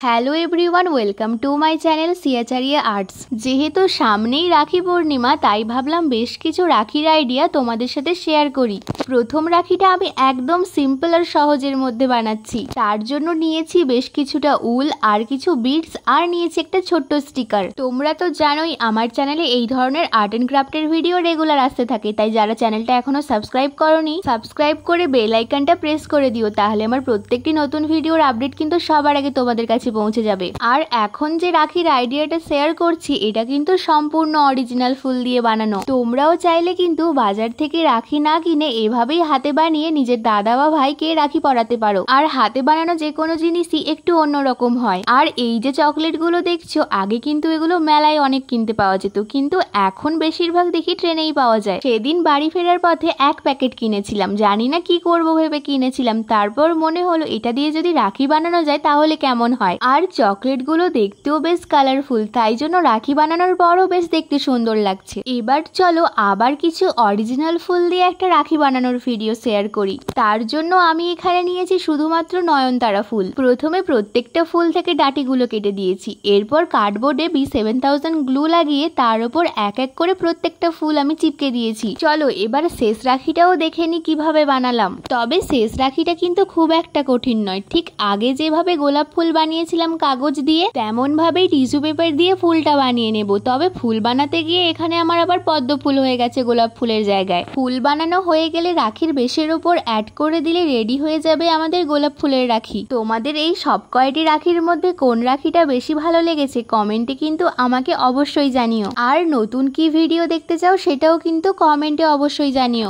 Hello everyone, welcome to my channel সিয়াচারিয়া arts. যেহেতু সামনেই রাখি পূর্ণিমা, তাই ভাবলাম বেশ কিছু রাখির আইডিয়া তোমাদের সাথে শেয়ার করি। প্রথম রাখিটা আমি একদম সিম্পল আর সহজের মধ্যে বানাচ্ছি। তার জন্য নিয়েছি বেশ কিছুটা উল আর কিছু বিডস, আর নিয়েছি একটা ছোট্ট স্টিকার। তোমরা তো জানোই আমার চ্যানেলে এই ধরনের আর্ট অ্যান্ড ক্রাফটের ভিডিও রেগুলার আসতে থাকে, তাই যারা চ্যানেলটা এখনো সাবস্ক্রাইব করোনি, সাবস্ক্রাইব করে বেল আইকনটা প্রেস করে দিও, তাহলে আমার প্রত্যেকটি নতুন ভিডিওর আপডেট কিন্তু সবার আগে তোমাদের কাছে পৌঁছে যাবে। আর এখন যে রাখির আইডিয়াটা শেয়ার করছি, এটা কিন্তু সম্পূর্ণ অরিজিনাল ফুল দিয়ে বানানো। তোমরাও চাইলে কিন্তু বাজার থেকে রাখি না কিনে এভাবেই হাতে বানিয়ে নিজের দাদা বা ভাইকে রাখি পরাতে পারো। আর হাতে বানানো যে কোনো জিনিসই একটু অন্যরকম হয়। আর এই যে চকলেট গুলো দেখছো, আগে কিন্তু এগুলো মেলায় অনেক কিনতে পাওয়া যেত, কিন্তু এখন বেশিরভাগ দেখি ট্রেনেই পাওয়া যায়। সেদিন বাড়ি ফেরার পথে এক প্যাকেট কিনেছিলাম, জানি না কি করবো ভেবে কিনেছিলাম। তারপর মনে হলো এটা দিয়ে যদি রাখি বানানো যায় তাহলে কেমন হয়। আর চকলেট গুলো দেখতেও বেশ কালারফুল, তাই জন্য রাখি বানানোর পরও বেশ দেখতে সুন্দর লাগছে। এবার চলো আবার কিছু অরিজিনাল ফুল দিয়ে একটা রাখি বানানোর ভিডিও শেয়ার করি। তার জন্য আমি এখানে নিয়েছি শুধুমাত্র নয়নতারা ফুল। প্রথমে প্রত্যেকটা ফুল থেকে ডাটিগুলো কেটে দিয়েছি, এরপর কার্ডবোর্ডে B7000 গ্লু লাগিয়ে তার উপর এক এক করে প্রত্যেকটা ফুল আমি চিপকে দিয়েছি। চলো এবার শেষ রাখিটাও দেখে নি কিভাবে বানালাম। তবে শেষ রাখিটা কিন্তু খুব একটা কঠিন নয়, ঠিক আগে যেভাবে গোলাপ ফুল বানিয়েছিলাম কাগজ দিয়ে, তেমন ভাবেই টিস্যু পেপার দিয়ে ফুলটা বানিয়ে নেব। তবে ফুল বানাতে গিয়ে এখানে আমার আবার পদ্ম ফুল হয়ে গেছে গোলাপ ফুলের জায়গায়। ফুল বানানো হয়ে গেলে রাখির বেশের ওপর অ্যাড করে দিলে রেডি হয়ে যাবে আমাদের গোলাপ ফুলের রাখি। তোমাদের এই সব কয়টি রাখির মধ্যে কোন রাখিটা বেশি ভালো লেগেছে কমেন্টে কিন্তু আমাকে অবশ্যই জানিও। আর নতুন কি ভিডিও দেখতে চাও সেটাও কিন্তু কমেন্টে অবশ্যই জানিও।